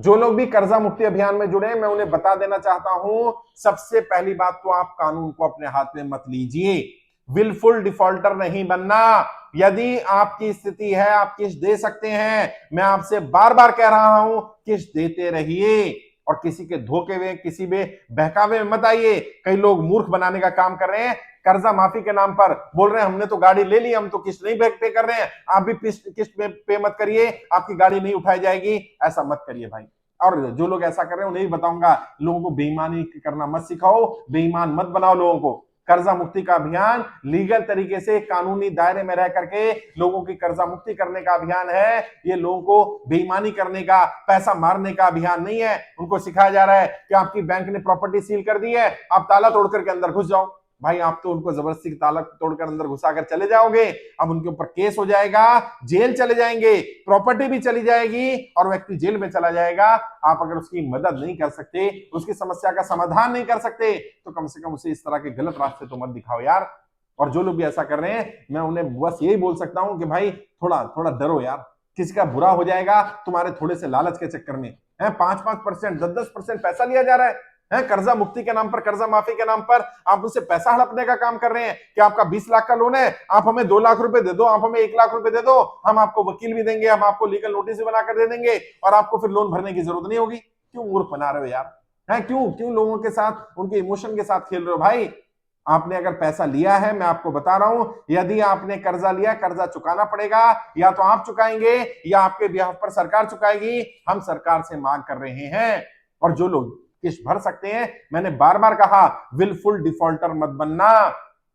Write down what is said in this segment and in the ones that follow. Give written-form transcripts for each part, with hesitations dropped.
जो लोग भी कर्जा मुक्ति अभियान में जुड़े, मैं उन्हें बता देना चाहता हूं, सबसे पहली बात तो आप कानून को अपने हाथ में मत लीजिए। विलफुल डिफॉल्टर नहीं बनना। यदि आपकी स्थिति है, आप किस्त दे सकते हैं, मैं आपसे बार बार कह रहा हूं, किस्त देते रहिए और किसी के धोखे में, किसी में बहकावे में मत आइए। कई लोग मूर्ख बनाने का काम कर रहे हैं, कर्जा माफी के नाम पर बोल रहे हैं हमने तो गाड़ी ले ली, हम तो किस्त नहीं पे कर रहे हैं, आप भी किस्त पे मत करिए, आपकी गाड़ी नहीं उठाई जाएगी। ऐसा मत करिए भाई। और जो लोग ऐसा कर रहे हैं उन्हें भी बताऊंगा, लोगों को बेईमानी करना मत सिखाओ, बेईमान मत बनाओ लोगों को। कर्जा मुक्ति का अभियान लीगल तरीके से कानूनी दायरे में रह करके लोगों की कर्जा मुक्ति करने का अभियान है। ये लोगों को बेईमानी करने का, पैसा मारने का अभियान नहीं है। उनको सिखाया जा रहा है कि आपकी बैंक ने प्रॉपर्टी सील कर दी है, आप ताला तोड़ करके अंदर घुस जाओ। भाई आप तो उनको जबरदस्ती ताला तोड़कर अंदर घुसाकर चले जाओगे, अब उनके ऊपर केस हो जाएगा, जेल चले जाएंगे, प्रॉपर्टी भी चली जाएगी और व्यक्ति जेल में चला जाएगा। आप अगर उसकी मदद नहीं कर सकते, उसकी समस्या का समाधान नहीं कर सकते, तो कम से कम उसे इस तरह के गलत रास्ते तो मत दिखाओ यार। और जो लोग भी ऐसा कर रहे हैं, मैं उन्हें बस यही बोल सकता हूं कि भाई थोड़ा थोड़ा डरो यार, किसी का बुरा हो जाएगा तुम्हारे थोड़े से लालच के चक्कर में। 5-5%, 10-10% पैसा लिया जा रहा है कर्जा मुक्ति के नाम पर, कर्जा माफी के नाम पर आप उससे पैसा हड़पने का काम कर रहे हैं कि आपका 20 लाख का लोन है, आप हमें 2 लाख रुपए दे दो, आप हमें 1 लाख रुपए दे दो, हम आपको वकील भी देंगे, हम आपको लीगल नोटिस भी बनाकर दे देंगे और आपको फिर लोन भरने की जरूरत नहीं होगी। क्यों मूर्ख बना रहे हो यार? क्यों लोगों के साथ, उनके इमोशन के साथ खेल रहे हो भाई? आपने अगर पैसा लिया है, मैं आपको बता रहा हूं, यदि आपने कर्जा लिया, कर्जा चुकाना पड़ेगा। या तो आप चुकाएंगे या आपके ब्याह पर सरकार चुकाएगी। हम सरकार से मांग कर रहे हैं। और जो लोग किस्त भर सकते हैं, मैंने बार बार कहा, विलफुल डिफॉल्टर मत बनना।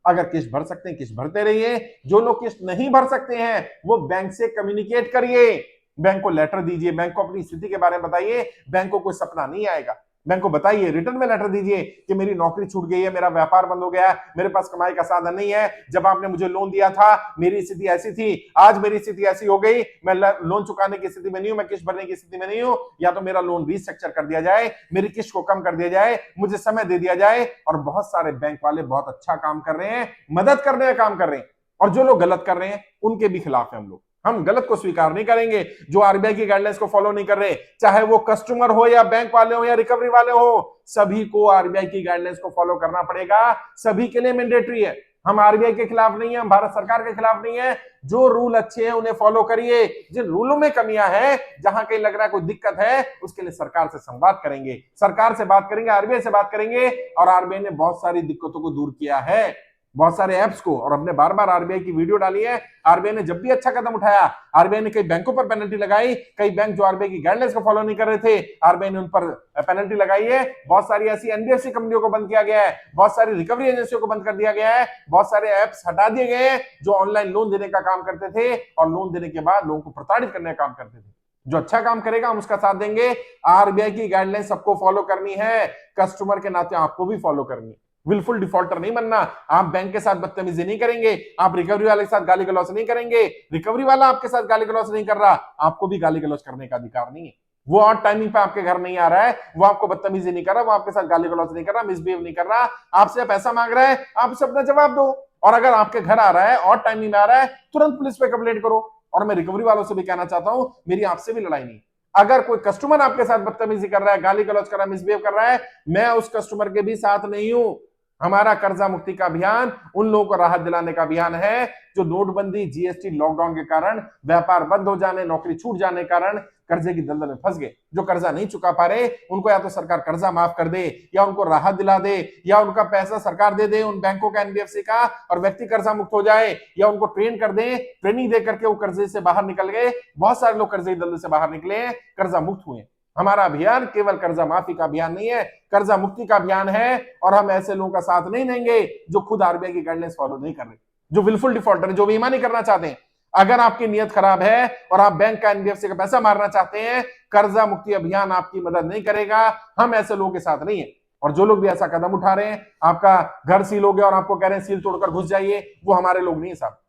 अगर किस्त भर सकते हैं, किस्त भरते रहिए। जो लोग किस्त नहीं भर सकते हैं, वो बैंक से कम्युनिकेट करिए, बैंक को लेटर दीजिए, बैंक को अपनी स्थिति के बारे में बताइए। बैंक को कोई सपना नहीं आएगा, बैंक को बताइए, रिटर्न में लेटर दीजिए कि मेरी नौकरी छूट गई है, मेरा व्यापार बंद हो गया है, मेरे पास कमाई का साधन नहीं है, जब आपने मुझे लोन दिया था मेरी स्थिति ऐसी थी, आज मेरी स्थिति ऐसी हो गई, मैं लोन चुकाने की स्थिति में नहीं हूं, मैं किस्त भरने की स्थिति में नहीं हूं। या तो मेरा लोन रीस्ट्रक्चर कर दिया जाए, मेरी किस्त को कम कर दिया जाए, मुझे समय दे दिया जाए। और बहुत सारे बैंक वाले बहुत अच्छा काम कर रहे हैं, मदद करने का काम कर रहे हैं। और जो लोग गलत कर रहे हैं उनके भी खिलाफ है हम गलत को स्वीकार नहीं करेंगे। जो आरबीआई की गाइडलाइंस को फॉलो नहीं कर रहे, चाहे वो कस्टमर हो या बैंक वाले हो या रिकवरी वाले हो, सभी को आरबीआई की गाइडलाइंस को फॉलो करना पड़ेगा। सभी के लिए मैंडेटरी है। हम आरबीआई के खिलाफ नहीं है, हम भारत सरकार के खिलाफ नहीं है। जो रूल अच्छे हैं उन्हें फॉलो करिए। जिन रूलों में कमियां हैं, जहां कहीं लग रहा है कोई दिक्कत है, उसके लिए सरकार से संवाद करेंगे, सरकार से बात करेंगे, आरबीआई से बात करेंगे। और आरबीआई ने बहुत सारी दिक्कतों को दूर किया है, बहुत सारे ऐप्स को, और हमने बार बार आरबीआई की वीडियो डाली है। आरबीआई ने जब भी अच्छा कदम उठाया, आरबीआई ने कई बैंकों पर पेनल्टी लगाई। कई बैंक जो आरबीआई की गाइडलाइंस को फॉलो नहीं कर रहे थे, आरबीआई ने उन पर पेनल्टी लगाई है। बहुत सारी ऐसी एनबीएफसी कंपनियों को बंद किया गया है, बहुत सारी रिकवरी एजेंसियों को बंद कर दिया गया है, बहुत सारे ऐप्स हटा दिए गए हैं जो ऑनलाइन लोन देने का काम करते थे और लोन देने के बाद लोगों को प्रताड़ित करने का काम करते थे। जो अच्छा काम करेगा हम उसका साथ देंगे। आरबीआई की गाइडलाइन सबको फॉलो करनी है, कस्टमर के नाते आपको भी फॉलो करनी है। विलफुल डिफॉल्टर नहीं बनना। आप बैंक के साथ बदतमीजी नहीं करेंगे, आप रिकवरी वाले के साथ गाली गलौज नहीं करेंगे। रिकवरी वाला आपके साथ गाली गलौज नहीं कर रहा, आपको भी गाली गलौज करने का अधिकार नहीं है। वो ऑड टाइमिंग पे आपके घर नहीं आ रहा है, वो आपको बदतमीजी नहीं कर रहा, वो आपके साथ गाली गलौज नहीं कर रहा, मिसबिहेव नहीं कर रहा, आपसे पैसा मांग रहा है, आप उसे अपना जवाब दो। और अगर आपके घर आ रहा है, ऑड टाइमिंग में आ रहा है, तुरंत पुलिस पे कंप्लेंट करो। और मैं रिकवरी वालों से भी कहना चाहता हूं, मेरी आपसे भी लड़ाई नहीं। अगर कोई कस्टमर आपके साथ बदतमीजी कर रहा है, गाली गलौज कर रहा है, मिसबिहेव कर रहा है, मैं उस कस्टमर के भी साथ नहीं हूं। हमारा कर्जा मुक्ति का अभियान उन लोगों को राहत दिलाने का अभियान है जो नोटबंदी, जीएसटी, लॉकडाउन के कारण व्यापार बंद हो जाने, नौकरी छूट जाने के कारण कर्जे की दलदल में फंस गए। जो कर्जा नहीं चुका पा रहे, उनको या तो सरकार कर्जा माफ कर दे, या उनको राहत दिला दे, या उनका पैसा सरकार दे दे उन बैंकों का, एनबीएफसी का, और व्यक्ति कर्जा मुक्त हो जाए, या उनको ट्रेन कर दे, ट्रेनिंग दे करके वो कर्जे से बाहर निकल गए। बहुत सारे लोग कर्जे की दलदल से बाहर निकले, कर्जा मुक्त हुए। हमारा अभियान केवल कर्जा माफी का अभियान नहीं है, कर्जा मुक्ति का अभियान है। और हम ऐसे लोगों का साथ नहीं देंगे जो खुद आरबीआई की गाइडलाइंस फॉलो नहीं कर रहे, जो विलफुल डिफॉल्टर, जो बेईमानी करना चाहते हैं। अगर आपकी नीयत खराब है और आप बैंक का, एनबीएफसी का पैसा मारना चाहते हैं, कर्जा मुक्ति अभियान आपकी मदद नहीं करेगा। हम ऐसे लोगों के साथ नहीं है। और जो लोग भी ऐसा कदम उठा रहे हैं, आपका घर सील हो गया और आपको कह रहे हैं सील तोड़कर घुस जाइए, वो हमारे लोग नहीं है साहब।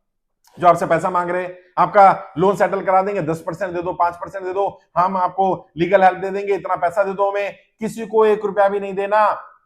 जो आपसे पैसा मांग रहे हैं, आपका लोन सेटल करा देंगे, 10% दे दो, 5% दे दो, हम आपको लीगल हेल्प दे देंगे, इतना पैसा दे दो हमें, किसी को 1 रुपया भी नहीं देना।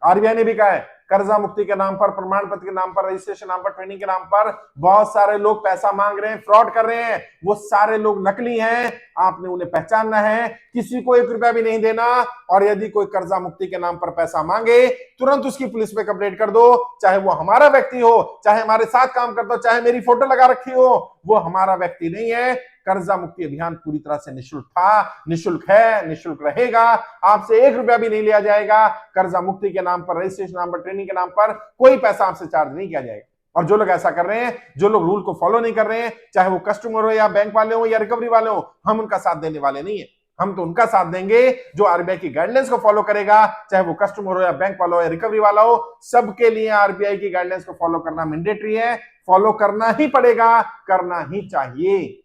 आरबीआई ने भी कहा है कर्जा मुक्ति के नाम पर, प्रमाण पत्र के नाम पर, रजिस्ट्रेशन नाम पर, ट्रेनिंग के नाम पर बहुत सारे लोग पैसा मांग रहे हैं, फ्रॉड कर रहे हैं। वो सारे लोग नकली हैं, आपने उन्हें पहचानना है, किसी को 1 रुपया भी नहीं देना। और यदि कोई कर्जा मुक्ति के नाम पर पैसा मांगे, तुरंत उसकी पुलिस में कंप्लेंट कर दो, चाहे वो हमारा व्यक्ति हो, चाहे हमारे साथ काम करता हो, चाहे मेरी फोटो लगा रखी हो, वो हमारा व्यक्ति नहीं है। कर्जा मुक्ति अभियान पूरी तरह से निःशुल्क था, निःशुल्क है, निःशुल्क रहेगा। आपसे 1 रुपया भी नहीं लिया जाएगा। कर्जा मुक्ति के नाम पर, रजिस्ट्रेशन नाम पर, ट्रेनिंग के नाम पर कोई पैसा आपसे चार्ज नहीं किया जाएगा। और जो लोग ऐसा कर रहे हैं, जो लोग रूल को फॉलो नहीं कर रहे हैं, चाहे वो कस्टमर हो या बैंक वाले हो या रिकवरी वाले हो, हम उनका साथ देने वाले नहीं है। हम तो उनका साथ देंगे जो आरबीआई की गाइडलाइंस को फॉलो करेगा, चाहे वो कस्टमर हो या बैंक वाला हो या रिकवरी वाला हो। सबके लिए आरबीआई की गाइडलाइंस को फॉलो करना मैंडेटरी है, फॉलो करना ही पड़ेगा, करना ही चाहिए।